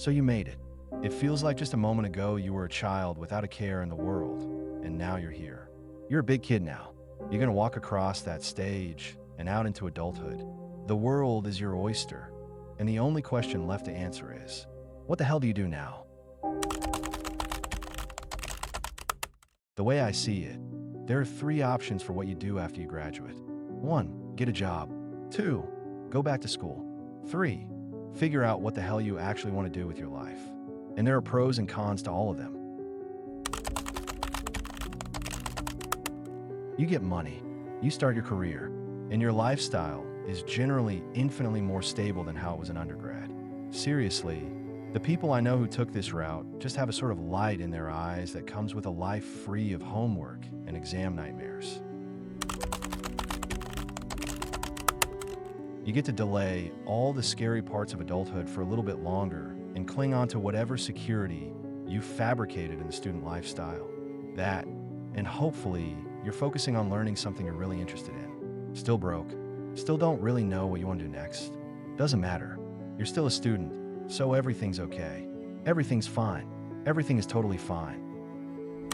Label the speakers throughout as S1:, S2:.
S1: So you made it. It feels like just a moment ago you were a child without a care in the world, and now you're here. You're a big kid now. You're gonna walk across that stage and out into adulthood. The world is your oyster, and the only question left to answer is, what the hell do you do now? The way I see it, there are three options for what you do after you graduate. 1. Get a job. 2. Go back to school. 3. Figure out what the hell you actually want to do with your life. And there are pros and cons to all of them. You get money, you start your career, and your lifestyle is generally infinitely more stable than how it was in undergrad. Seriously, the people I know who took this route just have a sort of light in their eyes that comes with a life free of homework and exam nightmares. You get to delay all the scary parts of adulthood for a little bit longer and cling on to whatever security you fabricated in the student lifestyle. That, and hopefully, you're focusing on learning something you're really interested in. Still broke, still don't really know what you want to do next. Doesn't matter. You're still a student, so everything's okay. Everything's fine. Everything is totally fine.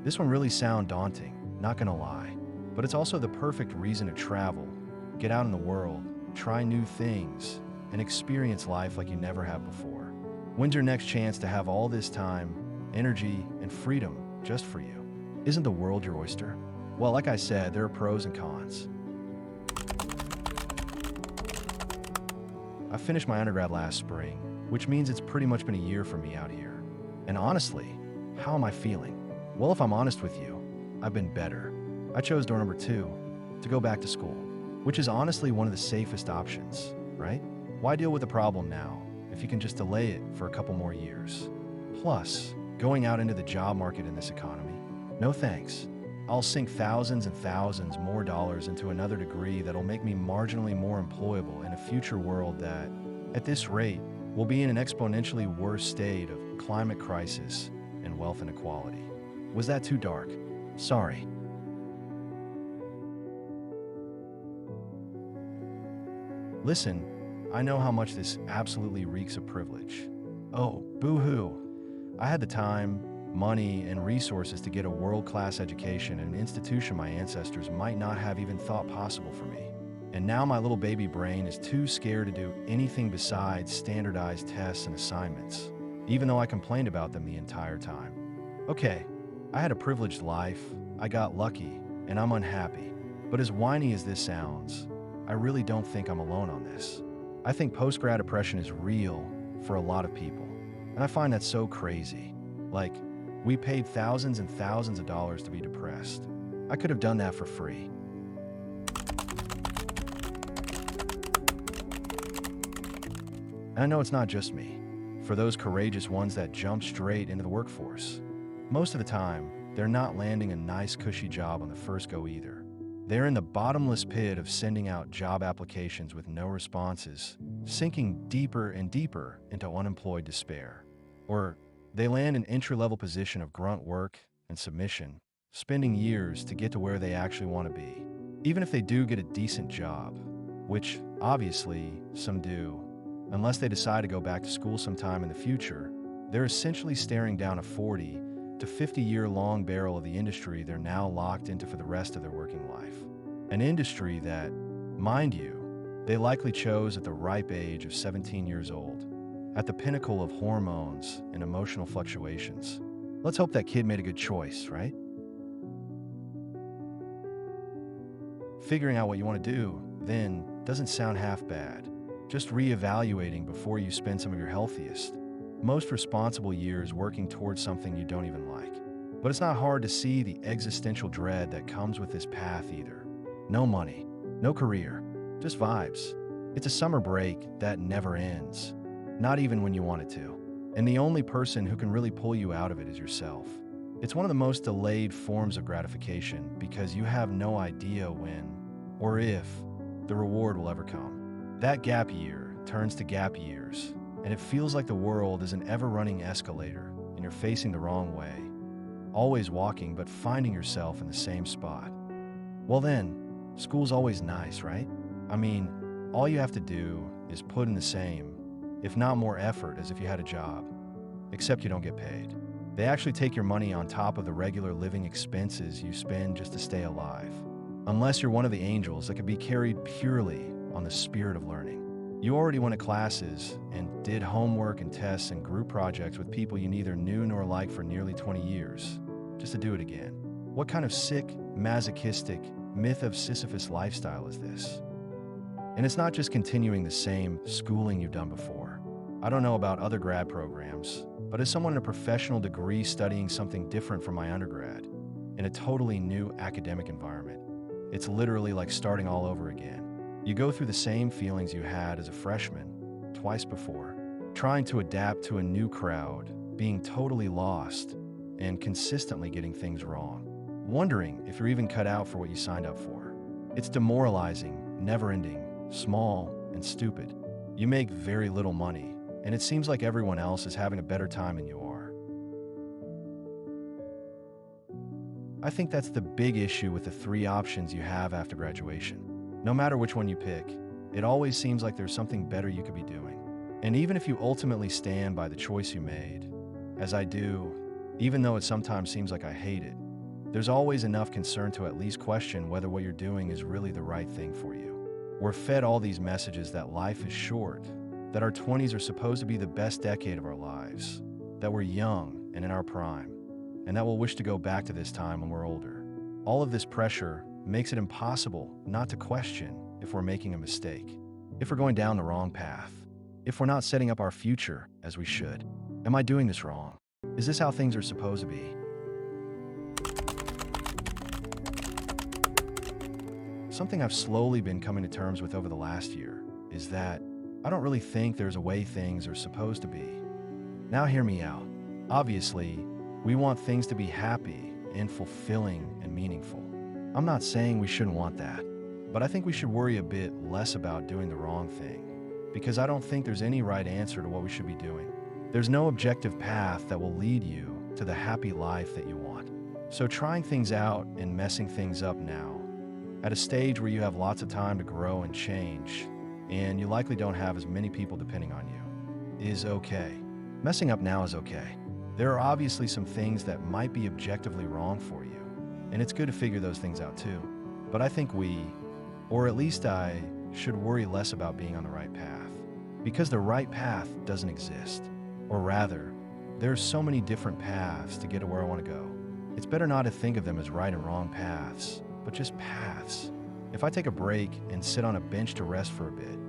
S1: This one really sounds daunting, not gonna lie, but it's also the perfect reason to travel, get out in the world, try new things, and experience life like you never have before. When's your next chance to have all this time, energy, and freedom just for you? Isn't the world your oyster? Well, like I said, there are pros and cons. I finished my undergrad last spring, which means it's pretty much been a year for me out here. And honestly, how am I feeling? Well, if I'm honest with you, I've been better. I chose door number 2, to go back to school, which is honestly one of the safest options, right? Why deal with the problem now if you can just delay it for a couple more years? Plus, going out into the job market in this economy, no thanks. I'll sink thousands and thousands more dollars into another degree that'll make me marginally more employable in a future world that, at this rate, will be in an exponentially worse state of climate crisis and wealth inequality. Was that too dark? Sorry. Listen, I know how much this absolutely reeks of privilege. Oh, boo-hoo. I had the time, money, and resources to get a world-class education in an institution my ancestors might not have even thought possible for me. And now my little baby brain is too scared to do anything besides standardized tests and assignments, even though I complained about them the entire time. Okay, I had a privileged life, I got lucky, and I'm unhappy. But as whiny as this sounds, I really don't think I'm alone on this. I think post-grad depression is real for a lot of people, and I find that so crazy. Like, we paid thousands and thousands of dollars to be depressed. I could have done that for free. And I know it's not just me. For those courageous ones that jump straight into the workforce, most of the time, they're not landing a nice cushy job on the first go either. They're in the bottomless pit of sending out job applications with no responses, sinking deeper and deeper into unemployed despair. Or they land an entry-level position of grunt work and submission, spending years to get to where they actually want to be. Even if they do get a decent job, which obviously some do, unless they decide to go back to school sometime in the future, they're essentially staring down a 40 to 50-year-long barrel of the industry they're now locked into for the rest of their working life. An industry that, mind you, they likely chose at the ripe age of 17 years old, at the pinnacle of hormones and emotional fluctuations. Let's hope that kid made a good choice, right? Figuring out what you want to do, then, doesn't sound half bad. Just reevaluating before you spend some of your healthiest, most responsible years working towards something you don't even like. But it's not hard to see the existential dread that comes with this path either. No money, no career, just vibes. It's a summer break that never ends, not even when you want it to. And the only person who can really pull you out of it is yourself. It's one of the most delayed forms of gratification because you have no idea when, or if, the reward will ever come. That gap year turns to gap years, and it feels like the world is an ever-running escalator and you're facing the wrong way, always walking but finding yourself in the same spot. Well then, school's always nice, right? I mean, all you have to do is put in the same, if not more effort as if you had a job, except you don't get paid. They actually take your money on top of the regular living expenses you spend just to stay alive. Unless you're one of the angels that could be carried purely on the spirit of learning. You already went to classes and did homework and tests and group projects with people you neither knew nor liked for nearly 20 years, just to do it again. What kind of sick, masochistic, myth of Sisyphus lifestyle is this? And it's not just continuing the same schooling you've done before. I don't know about other grad programs, but as someone in a professional degree studying something different from my undergrad, in a totally new academic environment, it's literally like starting all over again. You go through the same feelings you had as a freshman, twice before, trying to adapt to a new crowd, being totally lost, and consistently getting things wrong, wondering if you're even cut out for what you signed up for. It's demoralizing, never-ending, small, and stupid. You make very little money, and it seems like everyone else is having a better time than you are. I think that's the big issue with the three options you have after graduation. No matter which one you pick, it always seems like there's something better you could be doing. And even if you ultimately stand by the choice you made, as I do, even though it sometimes seems like I hate it, there's always enough concern to at least question whether what you're doing is really the right thing for you. We're fed all these messages that life is short, that our 20s are supposed to be the best decade of our lives, that we're young and in our prime, and that we'll wish to go back to this time when we're older. All of this pressure makes it impossible not to question if we're making a mistake, if we're going down the wrong path, if we're not setting up our future as we should. Am I doing this wrong? Is this how things are supposed to be? Something I've slowly been coming to terms with over the last year is that I don't really think there's a way things are supposed to be. Now hear me out. Obviously, we want things to be happy and fulfilling and meaningful. I'm not saying we shouldn't want that, but I think we should worry a bit less about doing the wrong thing, because I don't think there's any right answer to what we should be doing. There's no objective path that will lead you to the happy life that you want. So trying things out and messing things up now, at a stage where you have lots of time to grow and change, and you likely don't have as many people depending on you, is okay. Messing up now is okay. There are obviously some things that might be objectively wrong for you, and it's good to figure those things out too. But I think we, or at least I, should worry less about being on the right path, because the right path doesn't exist. Or rather, there are so many different paths to get to where I want to go. It's better not to think of them as right and wrong paths, but just paths. If I take a break and sit on a bench to rest for a bit,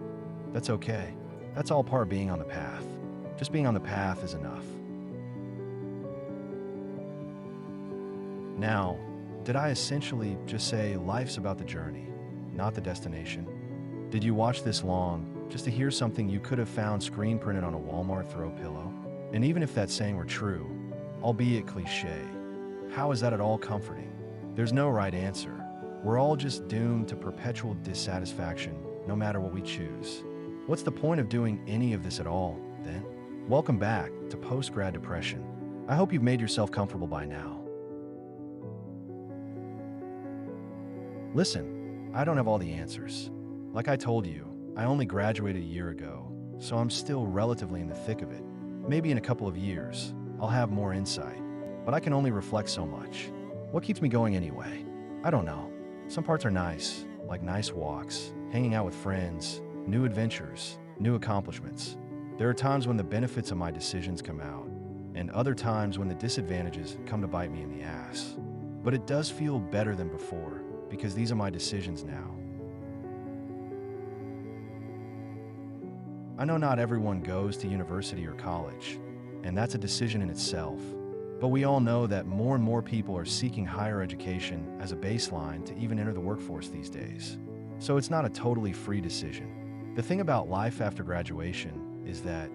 S1: that's okay. That's all part of being on the path. Just being on the path is enough. Now, did I essentially just say life's about the journey, not the destination? Did you watch this long just to hear something you could have found screen printed on a Walmart throw pillow? And even if that saying were true, albeit cliche, how is that at all comforting? There's no right answer. We're all just doomed to perpetual dissatisfaction, no matter what we choose. What's the point of doing any of this at all, then? Welcome back to post-grad depression. I hope you've made yourself comfortable by now. Listen, I don't have all the answers. Like I told you, I only graduated a year ago, so I'm still relatively in the thick of it. Maybe in a couple of years, I'll have more insight, but I can only reflect so much. What keeps me going anyway? I don't know. Some parts are nice, like nice walks, hanging out with friends, new adventures, new accomplishments. There are times when the benefits of my decisions come out, and other times when the disadvantages come to bite me in the ass. But it does feel better than before, because these are my decisions now. I know not everyone goes to university or college, and that's a decision in itself. But we all know that more and more people are seeking higher education as a baseline to even enter the workforce these days. So it's not a totally free decision. The thing about life after graduation is that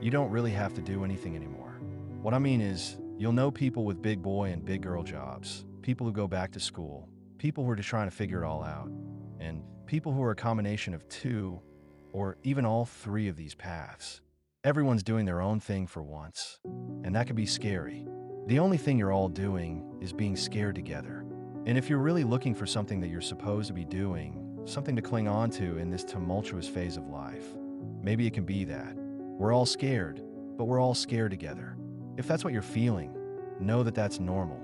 S1: you don't really have to do anything anymore. What I mean is, you'll know people with big boy and big girl jobs, people who go back to school, people who are just trying to figure it all out, and people who are a combination of two or even all three of these paths. Everyone's doing their own thing for once, and that can be scary. The only thing you're all doing is being scared together. And if you're really looking for something that you're supposed to be doing, something to cling on to in this tumultuous phase of life, Maybe it can be that we're all scared, but we're all scared together. If that's what you're feeling, know that that's normal,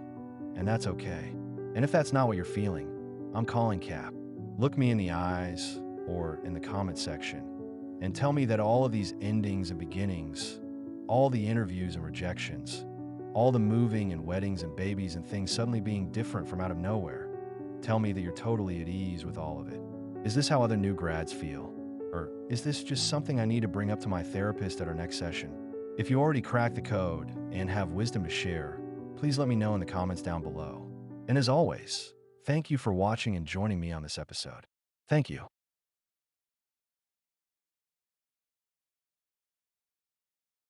S1: and that's okay. And if that's not what you're feeling, I'm calling Cap. Look me in the eyes or in the comment section and tell me that all of these endings and beginnings, all the interviews and rejections, all the moving and weddings and babies and things suddenly being different from out of nowhere, tell me that you're totally at ease with all of it. Is this how other new grads feel? Or is this just something I need to bring up to my therapist at our next session? If you already cracked the code and have wisdom to share, please let me know in the comments down below. And as always, thank you for watching and joining me on this episode. Thank you.